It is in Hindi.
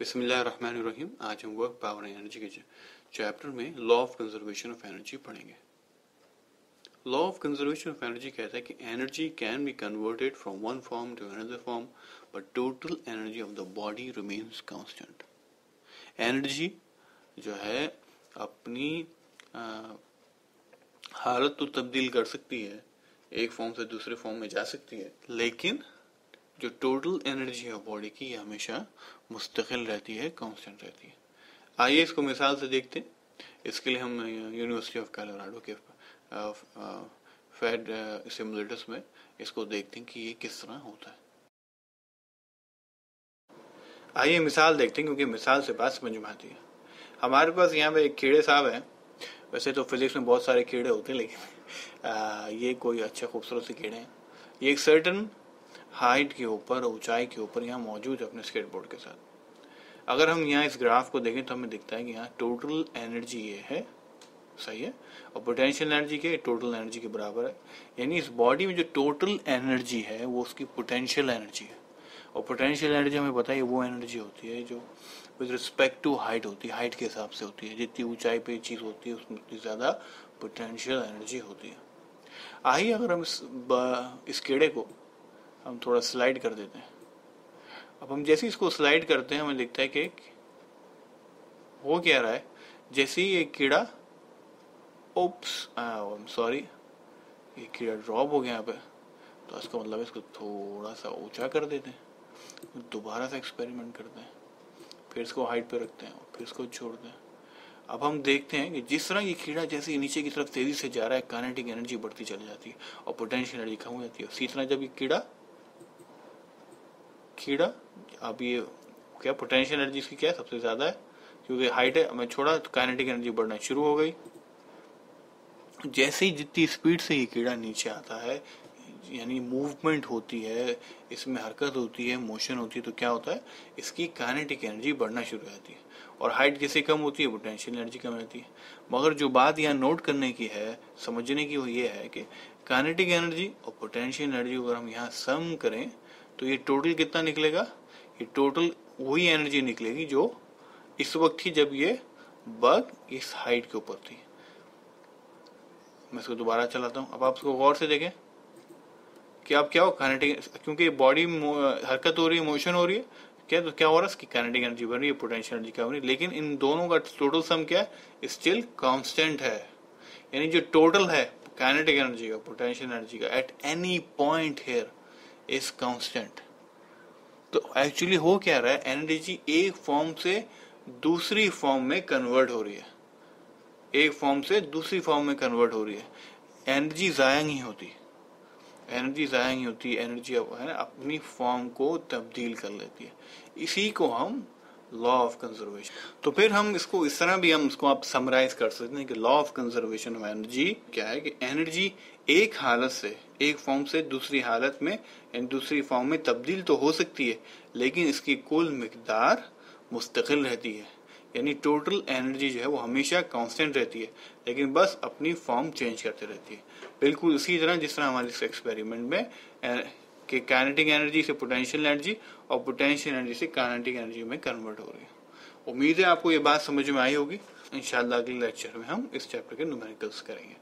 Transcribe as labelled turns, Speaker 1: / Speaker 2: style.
Speaker 1: बिस्मिल्लाहिर्रहमानिर्रहीम। आज हम वर्क पावर एनर्जी के चैप्टर में law of conservation of energy पढ़ेंगे। Law of conservation of energy कहता है कि energy can be converted from one form to another form but total energy of the body remains constant. Energy जो है अपनी हालत तो तब्दील कर सकती है, एक फॉर्म से दूसरे फॉर्म में जा सकती है, लेकिन जो टोटल एनर्जी है बॉडी की ये हमेशा मुस्तकिल रहती है, कांस्टेंट रहती है। आइए इसको मिसाल से देखते हैं। इसके लिए हम यूनिवर्सिटी ऑफ कोलोराडो के फेड सिमुलेटर्स में इसको देखते हैं कि ये किस तरह होता है। आइए मिसाल देखते हैं, क्योंकि मिसाल से बात समझ में आती है। हमारे पास यहाँ पे एक कीड़े साहब हैं। वैसे तो फिजिक्स में बहुत सारे कीड़े होते हैं, लेकिन ये कोई अच्छे खूबसूरत से कीड़े हैं। ये एक सर्टन हाइट के ऊपर, ऊंचाई के ऊपर यहाँ मौजूद है अपने स्केटबोर्ड के साथ। अगर हम यहाँ इस ग्राफ को देखें तो हमें दिखता है कि यहाँ टोटल एनर्जी ये है, सही है, और पोटेंशियल एनर्जी के टोटल एनर्जी के बराबर है। यानी इस बॉडी में जो टोटल एनर्जी है वो उसकी पोटेंशियल एनर्जी है। और पोटेंशियल एनर्जी हमें पता है वो एनर्जी होती है जो विद रिस्पेक्ट टू हाइट होती है, हाइट के हिसाब से होती है। जितनी ऊंचाई पे चीज होती है उसमें उतनी ज्यादा पोटेंशियल एनर्जी होती है। आइए अगर हम इस कीड़े को हम थोड़ा स्लाइड कर देते हैं। अब हम जैसे इसको स्लाइड करते हैं हमें दिखता है कि हो क्या रहा है। जैसे ही एक कीड़ा सॉरी ये कीड़ा ड्रॉप हो गया यहाँ पे, तो इसका मतलब इसको थोड़ा सा ऊंचा कर देते हैं, दोबारा से एक्सपेरिमेंट करते हैं, फिर इसको हाइट पे रखते हैं, फिर इसको छोड़ते हैं। अब हम देखते हैं कि जिस तरह ये कीड़ा जैसे नीचे की तरफ तेजी से जा रहा है, काइनेटिक एनर्जी बढ़ती चली जाती है और पोटेंशियल एनर्जी कम हो जाती है। उसी तरह जब ये कीड़ा अब ये क्या पोटेंशियल एनर्जी इसकी क्या है, सबसे ज्यादा है, क्योंकि हाइट है, मैं छोड़ा तो काइनेटिक एनर्जी बढ़ना शुरू हो गई। जैसे ही जितनी स्पीड से ये कीड़ा नीचे आता है, यानी मूवमेंट होती है, इसमें हरकत होती है, मोशन होती है, तो क्या होता है, इसकी काइनेटिक एनर्जी बढ़ना शुरू हो जाती है। और हाइट जैसे कम होती है पोटेंशियल एनर्जी कम रहती है। मगर जो बात यहाँ नोट करने की है, समझने की, वो ये है कि काइनेटिक एनर्जी और पोटेंशियल एनर्जी अगर हम यहाँ सम करें तो ये टोटल कितना निकलेगा, ये टोटल वही एनर्जी निकलेगी जो इस वक्त थी जब ये बग इस हाइट के ऊपर थी। मैं इसको दोबारा चलाता हूँ। अब आप इसको गौर से देखें कि अब क्या हो, काइनेटिक, क्योंकि बॉडी हरकत हो रही है, मोशन हो रही है, क्या तो क्या हो रहा है, इसकी काइनेटिक एनर्जी बढ़ रही है, पोटेंशियल एनर्जी कम हो रही है, लेकिन इन दोनों का टोटल सम क्या है, स्टिल कांस्टेंट है। यानी जो टोटल है काइनेटिक एनर्जी का, पोटेंशियल एनर्जी का, at any point here is constant. तो एक्चुअली हो क्या रहा है, एनर्जी एक फॉर्म से दूसरी फॉर्म में कन्वर्ट हो रही है, एक फॉर्म से दूसरी फॉर्म में कन्वर्ट हो रही है। एनर्जी जाया नहीं होती, एनर्जी जाया नहीं होती, एनर्जी है ना अपनी फॉर्म को तब्दील कर लेती है। इसी को हम लॉ ऑफ कंजर्वेशन, तो फिर हम इसको इस तरह भी हम इसको आप समराइज कर सकते हैं कि law of conservation of energy क्या है कि एनर्जी एक हालत से, एक फॉर्म से दूसरी हालत में यानी दूसरी फॉर्म में तब्दील तो हो सकती है, लेकिन इसकी कुल मिकदार मुस्तकिल रहती है। यानी टोटल एनर्जी जो है वो हमेशा कांस्टेंट रहती है, लेकिन बस अपनी फॉर्म चेंज करते रहती है। बिल्कुल इसी तरह जिस तरह हमारे इस एक्सपेरिमेंट में कि काइनेटिक एनर्जी से पोटेंशियल एनर्जी और पोटेंशियल एनर्जी से काइनेटिक एनर्जी में कन्वर्ट हो रही है। उम्मीद है आपको ये बात समझ में आई होगी। इंशाल्लाह अगले लेक्चर में हम इस चैप्टर के न्यूमेरिकल्स करेंगे।